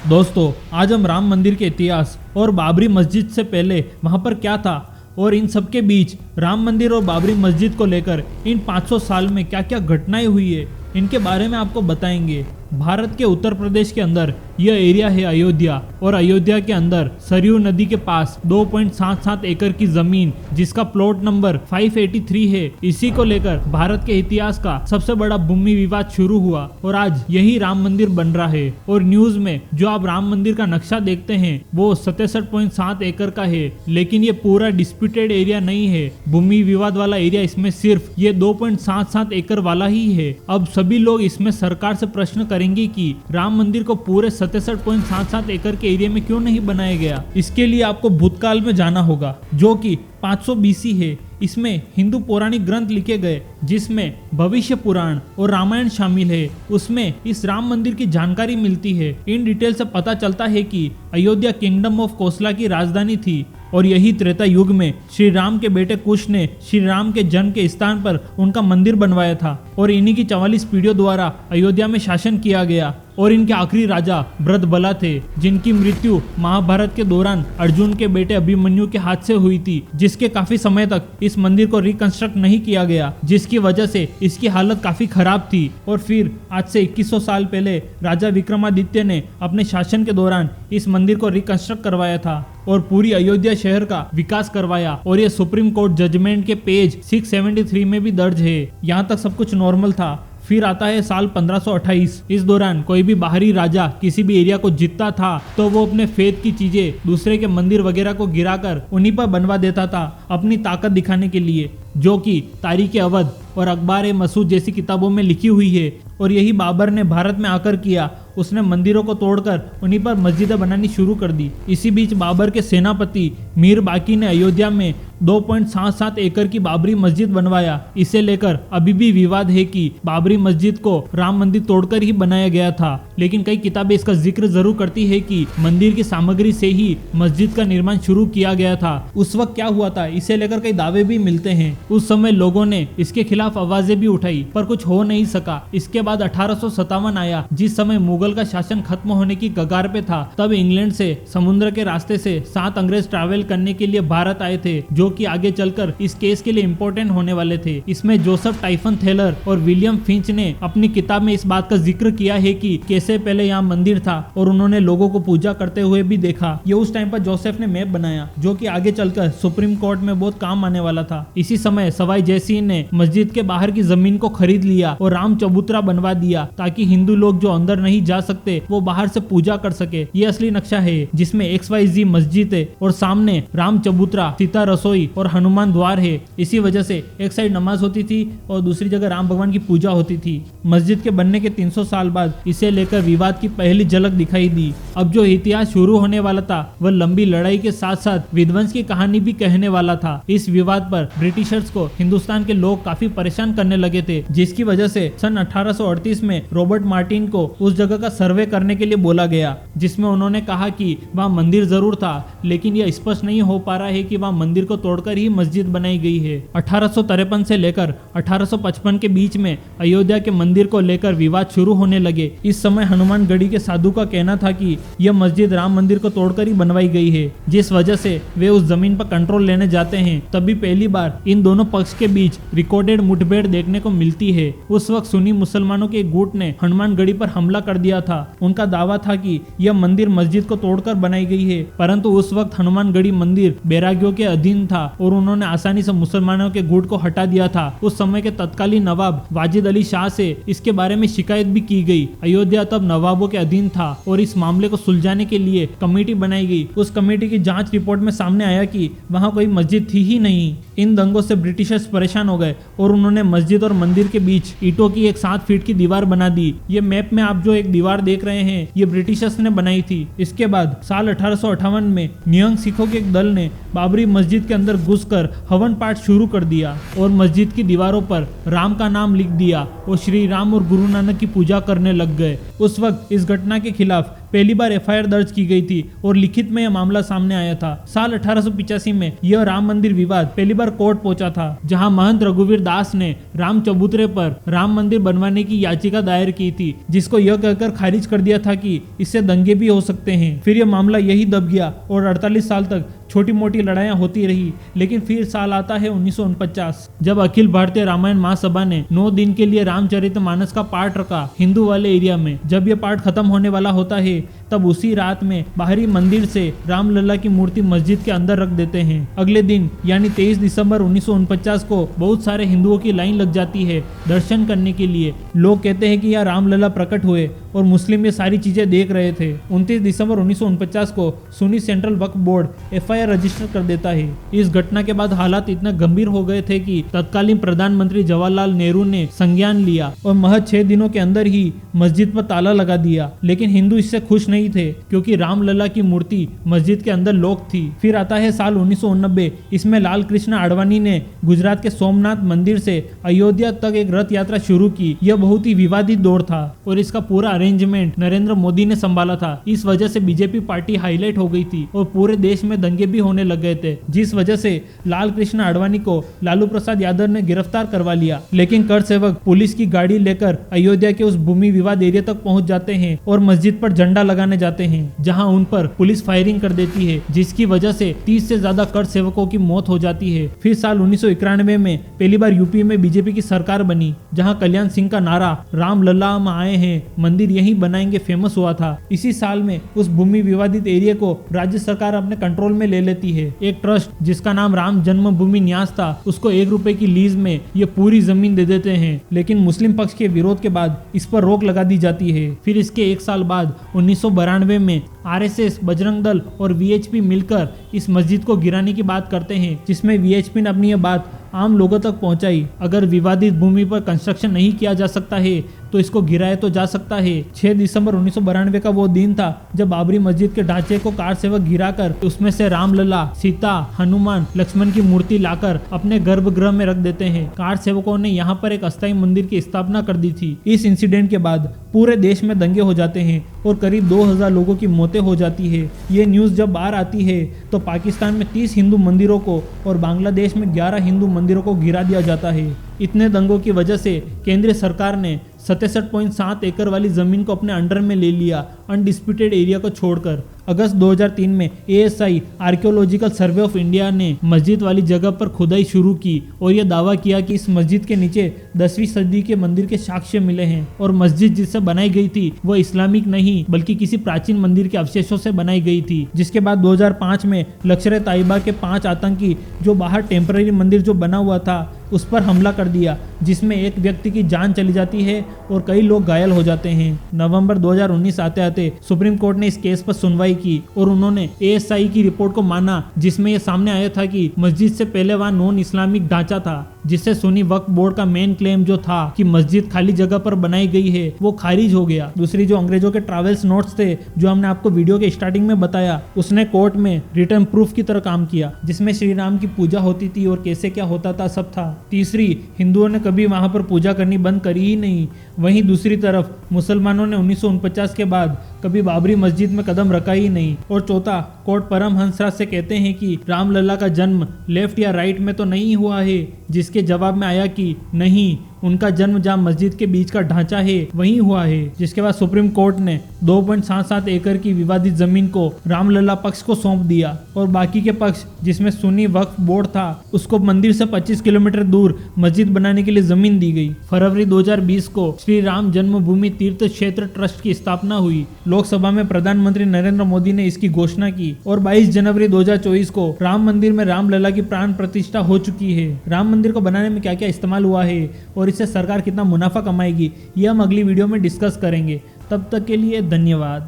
दोस्तों, आज हम राम मंदिर के इतिहास और बाबरी मस्जिद से पहले वहां पर क्या था और इन सब के बीच राम मंदिर और बाबरी मस्जिद को लेकर इन 500 साल में क्या क्या घटनाएं हुई है, इनके बारे में आपको बताएंगे। भारत के उत्तर प्रदेश के अंदर यह एरिया है अयोध्या, और अयोध्या के अंदर सरयू नदी के पास 2.77 एकड़ की जमीन जिसका प्लॉट नंबर 583 है। इसी को लेकर भारत के इतिहास का सबसे बड़ा भूमि विवाद शुरू हुआ और आज यही राम मंदिर बन रहा है। और न्यूज में जो आप राम मंदिर का नक्शा देखते हैं वो 67.7 एकड़ का है, लेकिन ये पूरा डिस्प्यूटेड एरिया नहीं है। भूमि विवाद वाला एरिया इसमें सिर्फ ये 2.77 एकड़ वाला ही है। अब सभी लोग इसमें सरकार से प्रश्न करेंगे कि राम मंदिर को पूरे 67.77 एकड़ के एरिया में क्यों नहीं बनाया गया। इसके लिए आपको भूतकाल में जाना होगा जो कि 500 BC है। इसमें हिंदू पौराणिक ग्रंथ लिखे गए जिसमें भविष्य पुराण और रामायण शामिल है। उसमें इस राम मंदिर की जानकारी मिलती है। इन डिटेल से पता चलता है कि अयोध्या किंगडम ऑफ कोसला की राजधानी थी और यही त्रेता युग में श्री राम के बेटे कुश ने श्री राम के जन्म के स्थान पर उनका मंदिर बनवाया था और इन्हीं की 44 पीढ़ियों द्वारा अयोध्या में शासन किया गया। और इनके आखिरी राजा भरतबला थे जिनकी मृत्यु महाभारत के दौरान अर्जुन के बेटे अभिमन्यु के हाथ से हुई थी, जिसके काफी समय तक इस मंदिर को रिकंस्ट्रक्ट नहीं किया गया, जिसकी वजह से इसकी हालत काफी खराब थी। और फिर आज से 2100 साल पहले राजा विक्रमादित्य ने अपने शासन के दौरान इस मंदिर को रिकंस्ट्रक्ट करवाया था और पूरी अयोध्या शहर का विकास करवाया। और ये सुप्रीम कोर्ट जजमेंट के पेज 673 में भी दर्ज है। यहाँ तक सब कुछ नॉर्मल था। फिर आता है साल 1528। इस दौरान कोई भी बाहरी राजा किसी भी एरिया को जीतता था तो वो अपने फेथ की चीजें दूसरे के मंदिर वगैरह को गिराकर उन्हीं पर बनवा देता था अपनी ताकत दिखाने के लिए, जो कि तारीख अवध और अखबार मसूद जैसी किताबों में लिखी हुई है। और यही बाबर ने भारत में आकर किया। उसने मंदिरों को तोड़कर उन्हीं पर मस्जिदें बनानी शुरू कर दी। इसी बीच बाबर के सेनापति मीर बाकी ने अयोध्या में 2.77 एकड़ की बाबरी मस्जिद बनवाया। इसे लेकर अभी भी विवाद है कि बाबरी मस्जिद को राम मंदिर तोड़कर ही बनाया गया था, लेकिन कई किताबें इसका जिक्र जरूर करती है कि मंदिर की सामग्री से ही मस्जिद का निर्माण शुरू किया गया था। उस वक्त क्या हुआ था इसे लेकर कई दावे भी मिलते हैं। उस समय लोगों ने इसके खिलाफ आवाजें भी उठाई पर कुछ हो नहीं सका। इसके बाद 1857 आया, जिस समय मुगल का शासन खत्म होने की कगार पे था। तब इंग्लैंड से समुद्र के रास्ते से 7 अंग्रेज ट्रैवल करने के लिए भारत आए थे, जो कि आगे चलकर इस केस के लिए इम्पोर्टेंट होने वाले थे। इसमें जोसेफ टाइफन थेलर और विलियम फिंच ने अपनी किताब में इस बात का जिक्र किया है कि कैसे पहले यहाँ मंदिर था और उन्होंने लोगों को पूजा करते हुए भी देखा। ये उस टाइम पर जोसेफ ने मैप बनाया जो कि आगे चलकर सुप्रीम कोर्ट में बहुत काम आने वाला था। इसी समय सवाई जयसिंह ने मस्जिद के बाहर की जमीन को खरीद लिया और राम चबूतरा बनवा दिया ताकि हिंदू लोग जो अंदर नहीं जा सकते वो बाहर से पूजा कर सके। ये असली नक्शा है जिसमें XYZ मस्जिद है और सामने राम चबूतरा, सीता रसोई और हनुमान द्वार है। इसी वजह से एक साइड नमाज होती थी और दूसरी जगह राम भगवान की पूजा होती थी। मस्जिद के बनने के 300 साल बाद इसे लेकर विवाद की पहली झलक दिखाई दी। अब जो इतिहास शुरू होने वाला था वह लंबी लड़ाई के साथ साथ विध्वंस की कहानी भी कहने वाला था। इस विवाद पर ब्रिटिशर्स को हिंदुस्तान के लोग काफी परेशान करने लगे थे, जिसकी वजह से सन 1838 में रॉबर्ट मार्टिन को उस जगह का सर्वे करने के लिए बोला गया, जिसमें उन्होंने कहा कि वहाँ मंदिर जरूर था लेकिन यह स्पष्ट नहीं हो पा रहा है कि वहाँ मंदिर को तोड़कर ही मस्जिद बनाई गई है। 1853 से लेकर 1855 के बीच में अयोध्या के मंदिर को लेकर विवाद शुरू होने लगे। इस समय हनुमानगढ़ी के साधु का कहना था कि यह मस्जिद राम मंदिर को तोड़कर ही बनवाई गई है, जिस वजह से वे उस जमीन पर कंट्रोल लेने जाते हैं। तभी पहली बार इन दोनों पक्ष के बीच रिकॉर्डेड मुठभेड़ देखने को मिलती है। उस वक्त सुन्नी मुसलमानों के एक गुट ने हनुमानगढ़ी पर हमला कर दिया था। उनका दावा था कि यह मंदिर मस्जिद को तोड़कर बनाई गई है, परंतु उस वक्त हनुमानगढ़ी मंदिर बैरागियों के अधीन था और उन्होंने आसानी से मुसलमानों के गुट को हटा दिया था। उस समय के तत्कालीन नवाब वाजिद अली शाह से इसके बारे में शिकायत भी की गई। अयोध्या तब नवाबों के अधीन था और इस मामले को सुलझाने के लिए कमेटी बनाई गई। उस कमेटी की जांच रिपोर्ट में सामने आया कि वहां कोई मस्जिद थी ही नहीं। इन दंगों से ब्रिटिशर्स परेशान हो गए और उन्होंने मस्जिद और मंदिर के बीच ईंटों की एक 7 फीट की दीवार बना दी। ये मैप में आप जो एक दीवार देख रहे हैं ये ब्रिटिशर्स ने बनाई थी। इसके बाद साल 1858 में निहंग सिखों के एक दल ने बाबरी मस्जिद के अंदर घुसकर हवन पाठ शुरू कर दिया और मस्जिद की दीवारों पर राम का नाम लिख दिया और श्री राम और गुरु नानक की पूजा करने लग गए। उस वक्त इस घटना के खिलाफ पहली बार एफआईआर दर्ज की गई थी और लिखित में यह मामला सामने आया था। साल 1885 में यह राम मंदिर विवाद पहली बार कोर्ट पहुंचा था, जहां महंत रघुवीर दास ने राम चबूतरे पर राम मंदिर बनवाने की याचिका दायर की थी, जिसको यह कहकर खारिज कर दिया था कि इससे दंगे भी हो सकते हैं। फिर यह मामला यही दब गया और 48 साल तक छोटी मोटी लड़ाइयां होती रही। लेकिन फिर साल आता है 1949, जब अखिल भारतीय रामायण महासभा ने 9 दिन के लिए रामचरितमानस का पाठ रखा हिंदू वाले एरिया में। जब यह पाठ खत्म होने वाला होता है, तब उसी रात में बाहरी मंदिर से रामलला की मूर्ति मस्जिद के अंदर रख देते हैं। अगले दिन यानी 23 दिसंबर 1949 को बहुत सारे हिंदुओं की लाइन लग जाती है दर्शन करने के लिए। लोग कहते हैं कि यहाँ रामलला प्रकट हुए और मुस्लिम ये सारी चीजें देख रहे थे। 29 दिसंबर 1949 को सुन्नी सेंट्रल वक्फ बोर्ड एफआईआर रजिस्टर कर देता है। इस घटना के बाद हालात इतने गंभीर हो गए थे कि तत्कालीन प्रधानमंत्री जवाहरलाल नेहरू ने संज्ञान लिया और महज 6 दिनों के अंदर ही मस्जिद पर ताला लगा दिया। लेकिन हिंदू इससे खुश नहीं थे, क्योंकि रामलला की मूर्ति मस्जिद के अंदर लॉक थी। फिर आता है साल 1989। इसमें लाल कृष्ण आडवाणी ने गुजरात के सोमनाथ मंदिर से अयोध्या तक एक रथ यात्रा शुरू की। यह बहुत ही विवादित दौर था और इसका पूरा अरेंजमेंट नरेंद्र मोदी ने संभाला था। इस वजह से बीजेपी पार्टी हाईलाइट हो गई थी और पूरे देश में दंगे भी होने लग गए थे, जिस वजह से लाल कृष्ण आडवाणी को लालू प्रसाद यादव ने गिरफ्तार करवा लिया। लेकिन कर सेवक पुलिस की गाड़ी लेकर अयोध्या के उस भूमि विवाद एरिया तक पहुंच जाते हैं और मस्जिद पर झंडा लगाने जाते हैं, जहां उन पर पुलिस फायरिंग कर देती है, जिसकी वजह से 30 से ज्यादा कर सेवकों की मौत हो जाती है। फिर साल 1991 में पहली बार यूपी में बीजेपी की सरकार बनी, जहां कल्याण सिंह का नारा रामलला हम आए हैं, मंदिर यहीं बनाएंगे फेमस हुआ था। इसी साल में उस भूमि विवादित एरिया को राज्य सरकार अपने कंट्रोल में ले लेती है। एक ट्रस्ट जिसका नाम राम जन्मभूमि न्यास था, उसको 1 रुपए की लीज में ये पूरी जमीन दे देते हैं। लेकिन मुस्लिम पक्ष के विरोध के बाद इस पर रोक लगा दी जाती है। फिर इसके 1 साल बाद 1992 में आरएसएस, बजरंग दल और वीएचपी मिलकर इस मस्जिद को गिराने की बात करते हैं, जिसमें वीएचपी ने अपनी यह बात आम लोगों तक पहुंचाई। अगर विवादित भूमि पर कंस्ट्रक्शन नहीं किया जा सकता है तो इसको गिराया तो जा सकता है। 6 दिसंबर 1992 का वो दिन था जब बाबरी मस्जिद के ढांचे को कार सेवक गिराकर उसमें से रामलला, सीता, हनुमान, लक्ष्मण की मूर्ति लाकर अपने गर्भगृह में रख देते हैं। कार सेवकों ने यहाँ पर एक अस्थायी मंदिर की स्थापना कर दी थी। इस इंसिडेंट के बाद पूरे देश में दंगे हो जाते हैं और करीब 2000 लोगों की मौतें हो जाती है। ये न्यूज़ जब बाहर आती है तो पाकिस्तान में 30 हिंदू मंदिरों को और बांग्लादेश में 11 हिंदू मंदिरों को गिरा दिया जाता है। इतने दंगों की वजह से केंद्रीय सरकार ने 67.7 एकड़ वाली जमीन को अपने अंडर में ले लिया, अनडिस्प्यूटेड एरिया को छोड़कर। अगस्त 2003 में ASI archaeological survey of India ने मस्जिद वाली जगह पर खुदाई शुरू की और यह दावा किया कि इस मस्जिद के नीचे 10वीं सदी के मंदिर के साक्ष्य मिले हैं और मस्जिद जिससे बनाई गई थी वह इस्लामिक नहीं बल्कि किसी प्राचीन मंदिर के अवशेषों से बनाई गई थी। जिसके बाद 2005 में लश्कर तैयबा के 5 आतंकी जो बाहर टेम्पररी मंदिर जो बना हुआ था उस पर हमला कर दिया, जिसमें एक व्यक्ति की जान चली जाती है और कई लोग घायल हो जाते हैं। नवंबर 2019 आते आते सुप्रीम कोर्ट ने इस केस पर सुनवाई की और उन्होंने एएसआई की रिपोर्ट को माना, जिसमें यह सामने आया था कि मस्जिद से पहले वहां नॉन इस्लामिक ढांचा था, जिससे सुन्नी वक्फ बोर्ड का मेन क्लेम जो था कि मस्जिद खाली जगह पर बनाई गई है वो खारिज हो गया। दूसरी जो अंग्रेजों के ट्रैवल्स नोट्स थे जो हमने आपको वीडियो के स्टार्टिंग में बताया, उसने कोर्ट में रिटर्न प्रूफ की तरह काम किया, जिसमें श्री राम की पूजा होती थी और कैसे क्या होता था सब था। तीसरी, हिंदुओं ने कभी वहां पर पूजा करनी बंद करी ही नहीं। वहीं दूसरी तरफ मुसलमानों ने 1949 के बाद कभी बाबरी मस्जिद में कदम रखा ही नहीं। और चौथा, कोर्ट परमहंसराज से कहते हैं कि रामलला का जन्म लेफ्ट या राइट में तो नहीं हुआ है, जिसके जवाब में आया कि नहीं, उनका जन्म जहाँ मस्जिद के बीच का ढांचा है वहीं हुआ है। जिसके बाद सुप्रीम कोर्ट ने 2.77 एकड़ की विवादित जमीन को रामलला पक्ष को सौंप दिया और बाकी के पक्ष जिसमें सुन्नी वक्फ बोर्ड था उसको मंदिर से 25 किलोमीटर दूर मस्जिद बनाने के लिए जमीन दी गई। फरवरी 2020 को श्री राम जन्मभूमि तीर्थ क्षेत्र ट्रस्ट की स्थापना हुई। लोकसभा में प्रधानमंत्री नरेंद्र मोदी ने इसकी घोषणा की और 22 जनवरी 2024 को राम मंदिर में रामलला की प्राण प्रतिष्ठा हो चुकी है। राम मंदिर को बनाने में क्या क्या इस्तेमाल हुआ है और इससे सरकार कितना मुनाफा कमाएगी, ये हम अगली वीडियो में डिस्कस करेंगे। तब तक के लिए धन्यवाद।